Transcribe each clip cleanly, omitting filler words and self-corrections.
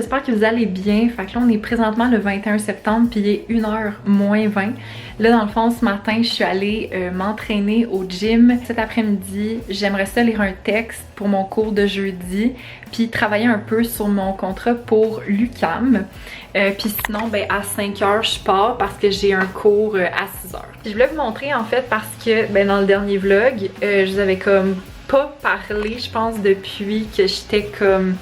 j'espère que vous allez bien. Fait que là on est présentement le 21 septembre puis il est 1h moins 20. Là dans le fond ce matin je suis allée m'entraîner au gym. Cet après-midi j'aimerais ça lire un texte pour mon cours de jeudi puis travailler un peu sur mon contrat pour l'UQAM. Puis sinon ben à 5h je pars parce que j'ai un cours à 6h. Je voulais vous montrer en fait parce que ben dans le dernier vlog je vous avais comme pas parlé je pense depuis que j'étais comme...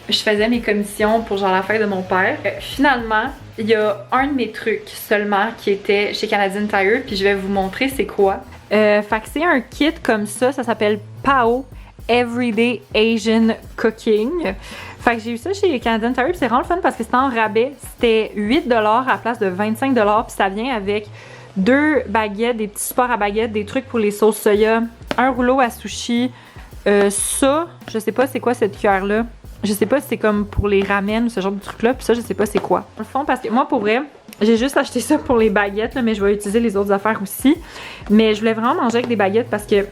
Je faisais mes commissions pour genre la fête de mon père. Finalement, il y a un de mes trucs seulement qui était chez Canadian Tire, puis je vais vous montrer c'est quoi. Fait que c'est un kit comme ça s'appelle PAO Everyday Asian Cooking. Fait que j'ai eu ça chez Canadian Tire, puis c'est vraiment le fun parce que c'était en rabais. C'était 8$ à la place de 25$, puis ça vient avec 2 baguettes, des petits supports à baguettes, des trucs pour les sauces soya, un rouleau à sushi, ça, je sais pas c'est quoi cette cuillère-là. Je sais pas si c'est comme pour les ramen ou ce genre de truc là, puis ça je sais pas c'est quoi. Dans le fond parce que moi pour vrai, j'ai juste acheté ça pour les baguettes là, mais je vais utiliser les autres affaires aussi. Mais je voulais vraiment manger avec des baguettes parce que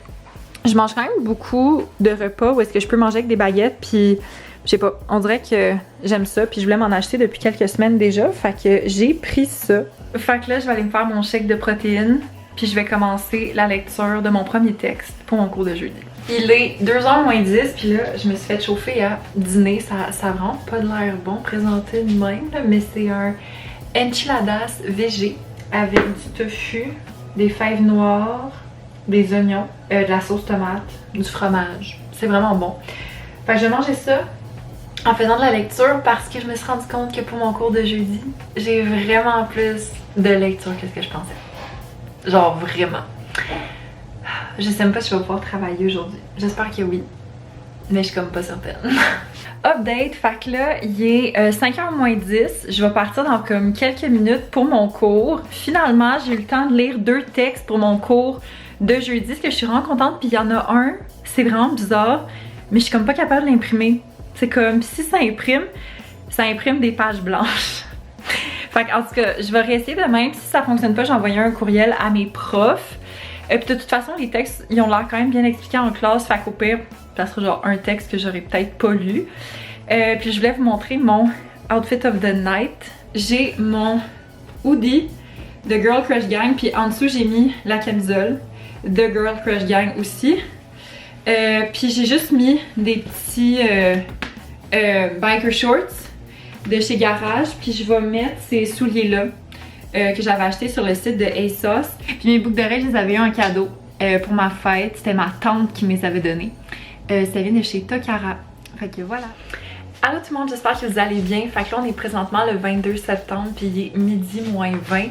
je mange quand même beaucoup de repas où est-ce que je peux manger avec des baguettes, puis je sais pas, on dirait que j'aime ça, puis je voulais m'en acheter depuis quelques semaines déjà, fait que j'ai pris ça. Fait que là je vais aller me faire mon shake de protéines, puis je vais commencer la lecture de mon premier texte pour mon cours de jeudi. Il est 2h moins 10, puis là, je me suis fait chauffer à dîner. Ça a vraiment pas de l'air bon présenté de même, là, mais c'est un enchiladas végé avec du tofu, des fèves noires, des oignons, de la sauce tomate, du fromage. C'est vraiment bon. Fait que je vais manger ça en faisant de la lecture parce que je me suis rendu compte que pour mon cours de jeudi, j'ai vraiment plus de lecture que ce que je pensais. Genre vraiment. Je sais même pas si je vais pouvoir travailler aujourd'hui. J'espère que oui. Mais je suis comme pas certaine. Update, fait que là, il est 5h moins 10. Je vais partir dans comme quelques minutes pour mon cours. Finalement, j'ai eu le temps de lire 2 textes pour mon cours de jeudi, ce que je suis vraiment contente. Puis il y en a un, c'est vraiment bizarre, mais je suis comme pas capable de l'imprimer. C'est comme si ça imprime des pages blanches. Fait que, en tout cas, je vais réessayer de même. Si ça fonctionne pas, j'ai envoyé un courriel à mes profs. Puis de toute façon, les textes, ils ont l'air quand même bien expliqués en classe. Fait qu'au pire, ça sera genre un texte que j'aurais peut-être pas lu. Puis je voulais vous montrer mon outfit of the night. J'ai mon hoodie de Girl Crush Gang. Puis en dessous, j'ai mis la camisole de Girl Crush Gang aussi. Puis j'ai juste mis des petits biker shorts de chez Garage. Puis je vais mettre ces souliers-là. Que j'avais acheté sur le site de ASOS. Puis mes boucles d'oreilles, je les avais eu en cadeau pour ma fête. C'était ma tante qui me les avait données. Ça vient de chez Tokara. Fait que voilà. Allô tout le monde, j'espère que vous allez bien. Fait que là, on est présentement le 22 septembre, puis il est midi moins 20.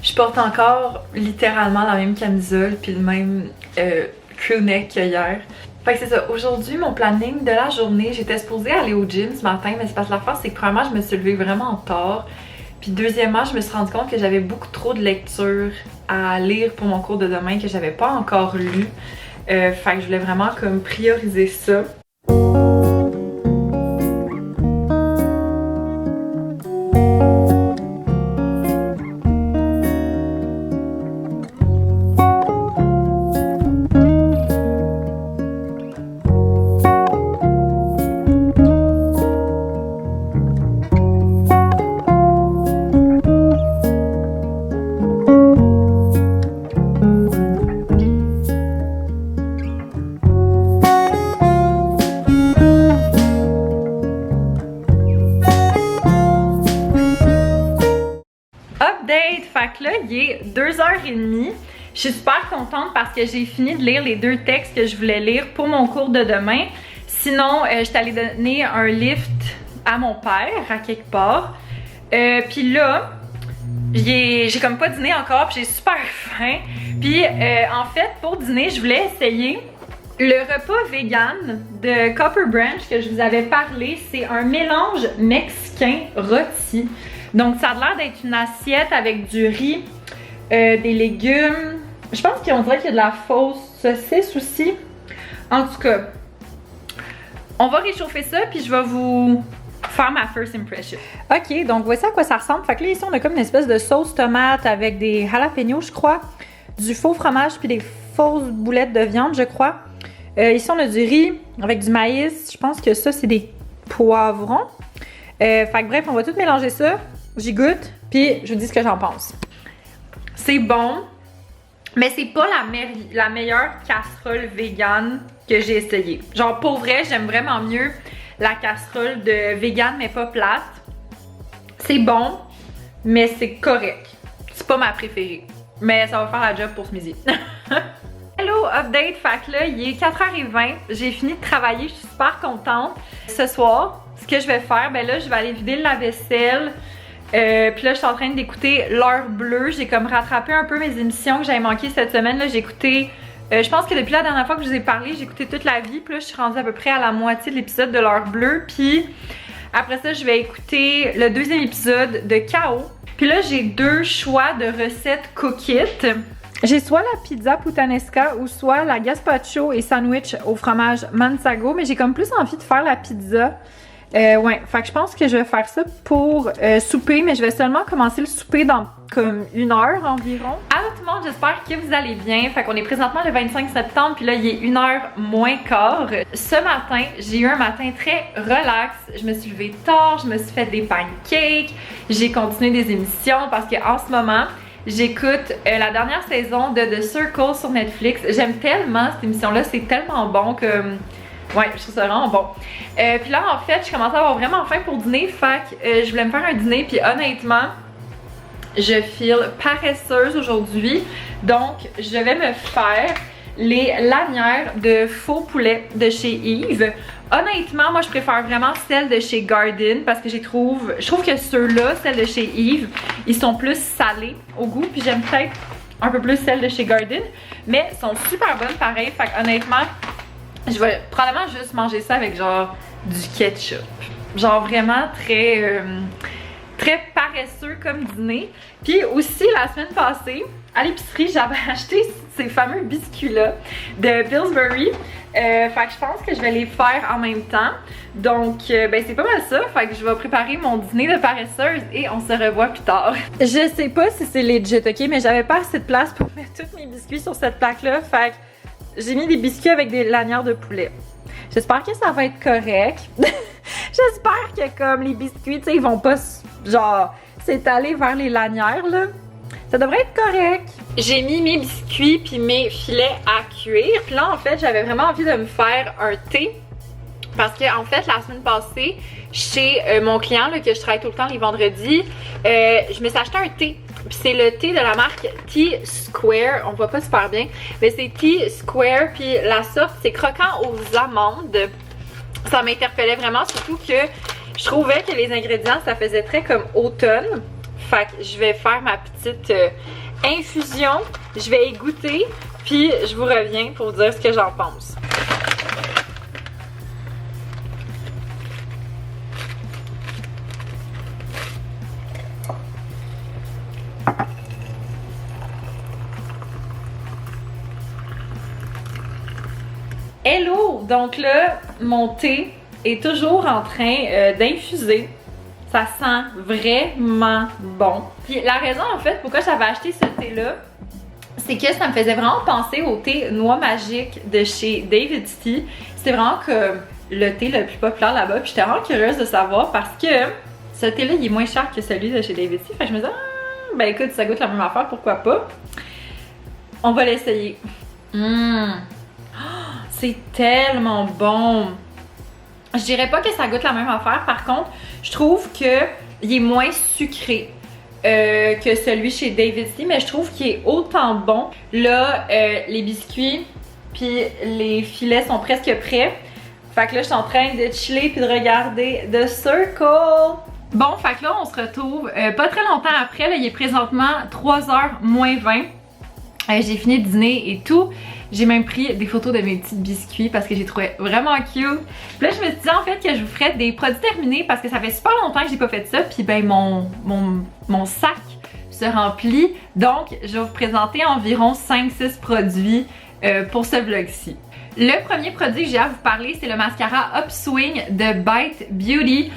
Je porte encore littéralement la même camisole, puis le même crew-neck que hier. Fait que c'est ça, aujourd'hui mon planning de la journée, j'étais supposée aller au gym ce matin, mais c'est parce que l'affaire c'est que premièrement je me suis levée vraiment tard. Puis deuxièmement, je me suis rendu compte que j'avais beaucoup trop de lectures à lire pour mon cours de demain que j'avais pas encore lu. Fait que je voulais vraiment comme prioriser ça. Fait que là, il est 2h30. Je suis super contente parce que j'ai fini de lire les 2 textes que je voulais lire pour mon cours de demain. Sinon, je suis allée donner un lift à mon père à quelque part. Puis là, j'ai comme pas dîné encore, puis j'ai super faim. Puis en fait, pour dîner, je voulais essayer le repas vegan de Copper Branch que je vous avais parlé. C'est un mélange mexicain rôti. Donc ça a l'air d'être une assiette avec du riz, des légumes. Je pense qu'on dirait qu'il y a de la fausse saucisse aussi. En tout cas, on va réchauffer ça puis je vais vous faire ma first impression. Ok, donc voici à quoi ça ressemble. Fait que là ici on a comme une espèce de sauce tomate avec des jalapenos je crois, du faux fromage puis des fausses boulettes de viande je crois. Ici on a du riz avec du maïs. Je pense que ça c'est des poivrons. Fait que bref, on va tout mélanger ça. J'y goûte, puis je vous dis ce que j'en pense. C'est bon, mais c'est pas la meilleure casserole vegan que j'ai essayé. Genre pour vrai, j'aime vraiment mieux la casserole de vegan mais pas plate. C'est bon, mais c'est correct. C'est pas ma préférée. Mais ça va faire la job pour ce midi. Hello, update! Fait que là, il est 4h20. J'ai fini de travailler, je suis super contente. Ce soir, ce que je vais faire, ben là, je vais aller vider le lave-vaisselle. Puis là, je suis en train d'écouter L'heure bleue. J'ai comme rattrapé un peu mes émissions que j'avais manquées cette semaine. Là, j'ai écouté, je pense que depuis la dernière fois que je vous ai parlé, j'ai écouté toute la vie. Puis là, je suis rendue à peu près à la moitié de l'épisode de L'heure bleue. Puis après ça, je vais écouter le deuxième épisode de Chaos. Puis là, j'ai deux choix de recettes cook-it. J'ai soit la pizza puttanesca ou soit la gazpacho et sandwich au fromage Mansago. Mais j'ai comme plus envie de faire la pizza. Ouais, fait que je pense que je vais faire ça pour souper, mais je vais seulement commencer le souper dans comme 1 heure environ. Allô tout le monde, j'espère que vous allez bien. Fait qu'on est présentement le 25 septembre, puis là il est 1h moins quart. Ce matin, j'ai eu un matin très relax. Je me suis levée tard, je me suis fait des pancakes, j'ai continué des émissions parce qu'en ce moment, j'écoute la dernière saison de The Circle sur Netflix. J'aime tellement cette émission-là, c'est tellement bon que... Ouais, je trouve ça vraiment bon. Puis là, en fait, je commençais à avoir vraiment faim pour dîner. Fait que je voulais me faire un dîner. Puis honnêtement, je file paresseuse aujourd'hui. Donc, je vais me faire les lanières de faux poulet de chez Yves. Honnêtement, moi, je préfère vraiment celles de chez Garden parce que je trouve que ceux-là, celles de chez Yves, ils sont plus salés au goût. Puis j'aime peut-être un peu plus celles de chez Garden. Mais elles sont super bonnes pareil. Fait que honnêtement, je vais probablement juste manger ça avec genre du ketchup. Genre vraiment très paresseux comme dîner. Puis aussi la semaine passée, à l'épicerie, j'avais acheté ces fameux biscuits-là de Pillsbury. Fait que je pense que je vais les faire en même temps. Donc, ben c'est pas mal ça. Fait que je vais préparer mon dîner de paresseuse et on se revoit plus tard. Je sais pas si c'est legit, ok? Mais j'avais pas assez de place pour mettre tous mes biscuits sur cette plaque-là. Fait que j'ai mis des biscuits avec des lanières de poulet. J'espère que ça va être correct. J'espère que comme les biscuits, tu sais, ils vont pas genre s'étaler vers les lanières là. Ça devrait être correct. J'ai mis mes biscuits puis mes filets à cuire. Puis là en fait, j'avais vraiment envie de me faire un thé. Parce que en fait, la semaine passée, chez mon client là, que je travaille tout le temps les vendredis, je me suis acheté un thé. Puis c'est le thé de la marque T-Square. On voit pas super bien. Mais c'est T-Square. Puis la sorte, c'est croquant aux amandes. Ça m'interpellait vraiment. Surtout que je trouvais que les ingrédients, ça faisait très comme automne. Fait que je vais faire ma petite infusion. Je vais y goûter. Puis je vous reviens pour vous dire ce que j'en pense. Hello! Donc là, mon thé est toujours en train d'infuser. Ça sent vraiment bon. Puis la raison en fait pourquoi j'avais acheté ce thé-là, c'est que ça me faisait vraiment penser au thé noix magique de chez David Tea. C'était vraiment comme le thé le plus populaire là-bas. Puis j'étais vraiment curieuse de savoir parce que ce thé-là, il est moins cher que celui de chez David Tea. Fait que je me disais, ben écoute, ça goûte la même affaire, pourquoi pas? On va l'essayer. C'est tellement bon. Je dirais pas que ça goûte la même affaire. Par contre, je trouve que il est moins sucré que celui chez David Tea, mais je trouve qu'il est autant bon. Là, les biscuits puis les filets sont presque prêts. Fait que là, je suis en train de chiller puis de regarder The Circle. Bon, fait que là, on se retrouve pas très longtemps après. Là, il est présentement 3h moins 20. J'ai fini de dîner et tout. J'ai même pris des photos de mes petits biscuits parce que j'ai trouvé vraiment cute. Puis là, je me suis dit en fait que je vous ferais des produits terminés parce que ça fait super longtemps que j'ai pas fait ça. Puis ben mon sac se remplit. Donc, je vais vous présenter environ 5-6 produits pour ce vlog-ci. Le premier produit que j'ai à vous parler, c'est le mascara Upswing de Bite Beauty.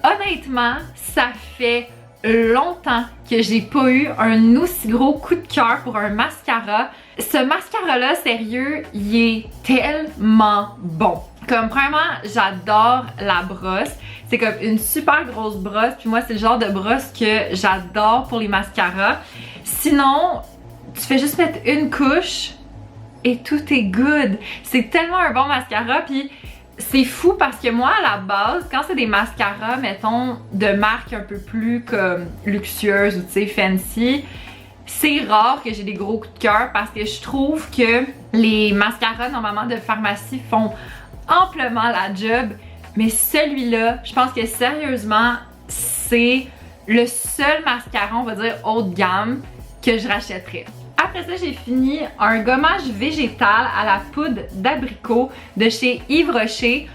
Honnêtement, ça fait longtemps que j'ai pas eu un aussi gros coup de cœur pour un mascara. Ce mascara là, sérieux, il est tellement bon. Comme premièrement, j'adore la brosse. C'est comme une super grosse brosse. Puis moi, c'est le genre de brosse que j'adore pour les mascaras. Sinon, tu fais juste mettre une couche et tout est good. C'est tellement un bon mascara. Puis c'est fou parce que moi, à la base, quand c'est des mascaras, mettons, de marque un peu plus comme luxueuse ou tu sais, fancy, c'est rare que j'ai des gros coups de cœur parce que je trouve que les mascaras, normalement, de pharmacie font amplement la job. Mais celui-là, je pense que sérieusement, c'est le seul mascara, on va dire, haut de gamme que je rachèterais. Après ça, j'ai fini un gommage végétal à la poudre d'abricot de chez Yves Rocher.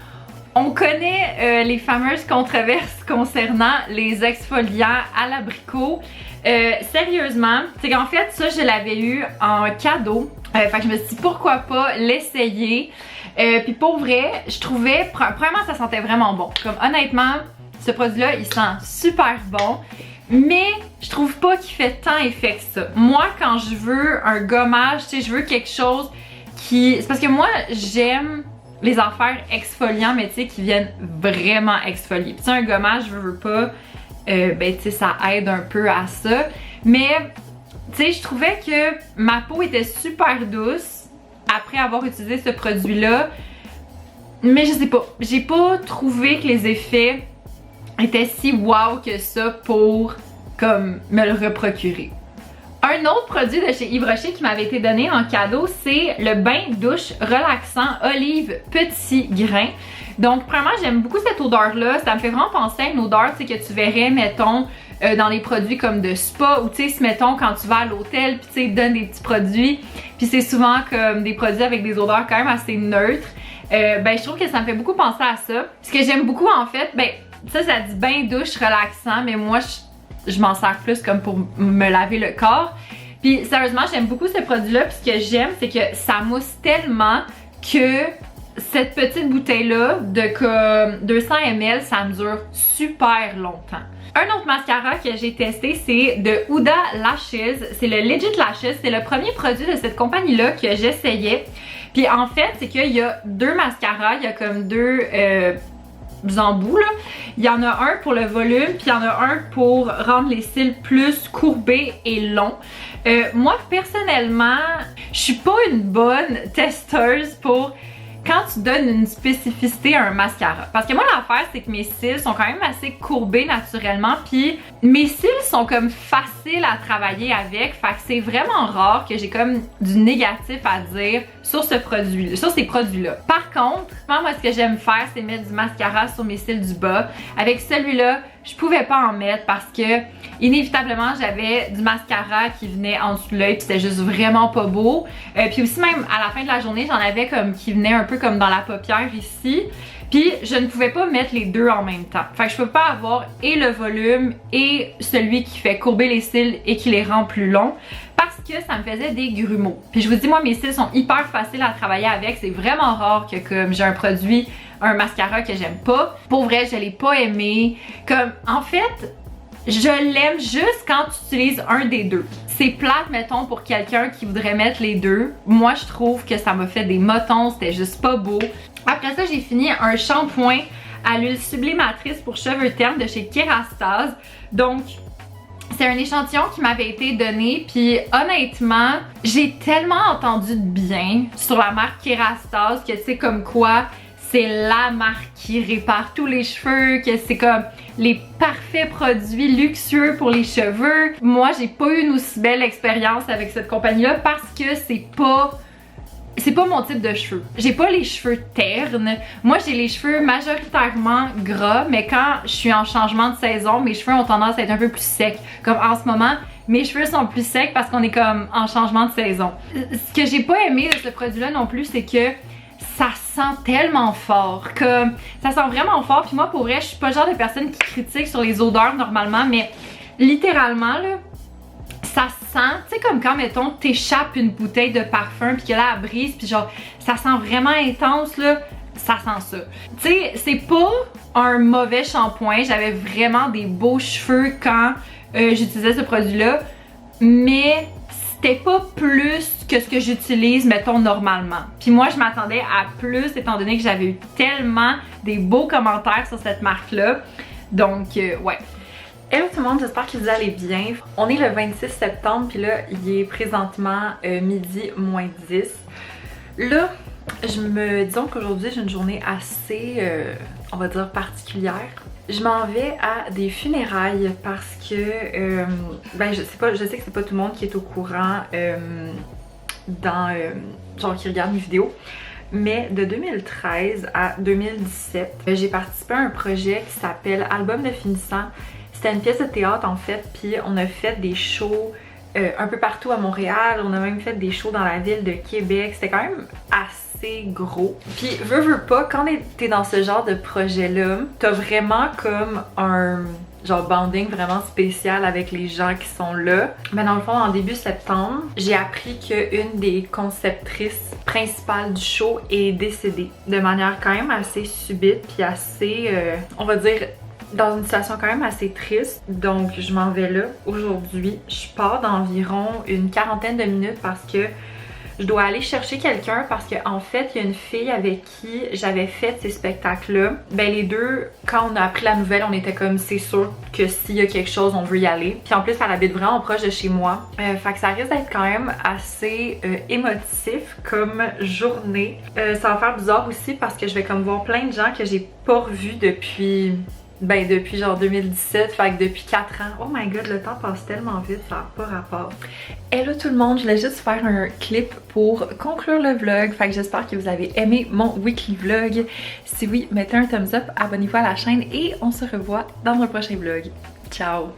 On connaît les fameuses controverses concernant les exfoliants à l'abricot. Sérieusement, c'est qu'en fait, ça, je l'avais eu en cadeau. Fait que je me suis dit, pourquoi pas l'essayer. Puis pour vrai, je trouvais, premièrement, ça sentait vraiment bon. Comme honnêtement, ce produit-là, il sent super bon. Mais je trouve pas qu'il fait tant effet que ça. Moi, quand je veux un gommage, tu sais, je veux quelque chose qui... C'est parce que moi, j'aime les affaires exfoliants, mais tu sais, qui viennent vraiment exfolier. Puis tu sais, un gommage, je veux pas, ben tu sais, ça aide un peu à ça. Mais, tu sais, je trouvais que ma peau était super douce après avoir utilisé ce produit-là. Mais je sais pas, j'ai pas trouvé que les effets était si wow que ça pour comme me le reprocurer. Un autre produit de chez Yves Rocher qui m'avait été donné en cadeau, c'est le bain douche relaxant olive petit grain. Donc premièrement, j'aime beaucoup cette odeur-là. Ça me fait vraiment penser à une odeur, tu sais, que tu verrais, mettons, dans les produits comme de spa ou tu sais, mettons quand tu vas à l'hôtel puis tu sais, ils te donnent des petits produits. Puis c'est souvent comme des produits avec des odeurs quand même assez neutres. Ben je trouve que ça me fait beaucoup penser à ça. Ce que j'aime beaucoup en fait, ben ça dit bain douche relaxant, mais moi je m'en sers plus comme pour me laver le corps. Puis sérieusement, j'aime beaucoup ce produit-là. Puis ce que j'aime, c'est que ça mousse tellement que cette petite bouteille-là de comme 200 ml, ça me dure super longtemps. Un autre mascara que j'ai testé, c'est de Huda Lashes. C'est le Legit Lashes. C'est le premier produit de cette compagnie-là que j'essayais. Puis en fait, c'est qu'il y a deux mascaras. Il y a comme deux embouts là. Il y en a un pour le volume, puis il y en a un pour rendre les cils plus courbés et longs. Moi, personnellement, je suis pas une bonne testeuse pour quand tu donnes une spécificité à un mascara. Parce que moi, l'affaire, c'est que mes cils sont quand même assez courbés naturellement, puis mes cils sont comme faciles à travailler avec, fait que c'est vraiment rare que j'ai comme du négatif à dire sur ce produit, sur ces produits-là. Par contre, moi, ce que j'aime faire, c'est mettre du mascara sur mes cils du bas. Avec celui-là, je pouvais pas en mettre parce que inévitablement j'avais du mascara qui venait en dessous de l'œil, puis c'était juste vraiment pas beau. Puis aussi même à la fin de la journée, j'en avais comme qui venait un peu comme dans la paupière ici. Puis je ne pouvais pas mettre les deux en même temps. Fait que je peux pas avoir et le volume et celui qui fait courber les cils et qui les rend plus longs parce que ça me faisait des grumeaux. Puis je vous dis, moi mes cils sont hyper faciles à travailler avec. C'est vraiment rare que comme j'ai un produit, un mascara que j'aime pas. Pour vrai, je l'ai pas aimé. Comme en fait, je l'aime juste quand tu utilises un des deux. C'est plate, mettons, pour quelqu'un qui voudrait mettre les deux. Moi, je trouve que ça m'a fait des motons, c'était juste pas beau. Après ça, j'ai fini un shampoing à l'huile sublimatrice pour cheveux ternes de chez Kerastase. Donc, c'est un échantillon qui m'avait été donné, puis honnêtement, j'ai tellement entendu de bien sur la marque Kerastase que tu sais comme quoi c'est la marque qui répare tous les cheveux, que c'est comme les parfaits produits luxueux pour les cheveux. Moi, j'ai pas eu une aussi belle expérience avec cette compagnie-là parce que c'est pas mon type de cheveux. J'ai pas les cheveux ternes. Moi, j'ai les cheveux majoritairement gras, mais quand je suis en changement de saison, mes cheveux ont tendance à être un peu plus secs. Comme en ce moment, mes cheveux sont plus secs parce qu'on est comme en changement de saison. Ce que j'ai pas aimé de ce produit-là non plus, c'est que ça sent tellement fort, comme ça sent vraiment fort. Puis moi, pour vrai, je suis pas le genre de personne qui critique sur les odeurs normalement, mais littéralement là, ça sent, tu sais comme quand mettons t'échappes une bouteille de parfum puis que là elle brise puis genre ça sent vraiment intense là, ça sent ça. Tu sais, c'est pas un mauvais shampoing, j'avais vraiment des beaux cheveux quand j'utilisais ce produit là, mais c'était pas plus que ce que j'utilise, mettons, normalement. Puis moi, je m'attendais à plus, étant donné que j'avais eu tellement des beaux commentaires sur cette marque-là. Donc, ouais. Hello tout le monde, j'espère que vous allez bien. On est le 26 septembre, puis là, il est présentement midi moins 10. Là, disons qu'aujourd'hui, j'ai une journée assez, on va dire, particulière. Je m'en vais à des funérailles parce que, ben je sais que c'est pas tout le monde qui est au courant genre qui regarde mes vidéos. Mais de 2013 à 2017, j'ai participé à un projet qui s'appelle Album de finissant. C'était une pièce de théâtre en fait, puis on a fait des shows un peu partout à Montréal. On a même fait des shows dans la ville de Québec. C'était quand même assez gros. Puis veux pas, quand t'es dans ce genre de projet-là, t'as vraiment comme un genre bonding vraiment spécial avec les gens qui sont là. Mais dans le fond, en début septembre, j'ai appris qu'une des conceptrices principales du show est décédée de manière quand même assez subite, puis assez, on va dire, dans une situation quand même assez triste. Donc je m'en vais là aujourd'hui. Je pars d'environ une quarantaine de minutes parce que je dois aller chercher quelqu'un parce qu'en fait, il y a une fille avec qui j'avais fait ces spectacles-là. Ben les deux, quand on a appris la nouvelle, on était comme c'est sûr que s'il y a quelque chose, on veut y aller. Puis en plus, elle habite vraiment proche de chez moi. Fait que ça risque d'être quand même assez émotif comme journée. Ça va faire bizarre aussi parce que je vais comme voir plein de gens que j'ai pas revus depuis genre 2017, fait que depuis 4 ans. Oh my god, le temps passe tellement vite, ça n'a pas rapport. Hello tout le monde, je voulais juste faire un clip pour conclure le vlog, fait que j'espère que vous avez aimé mon weekly vlog. Si oui, mettez un thumbs up, abonnez-vous à la chaîne et on se revoit dans un prochain vlog. Ciao!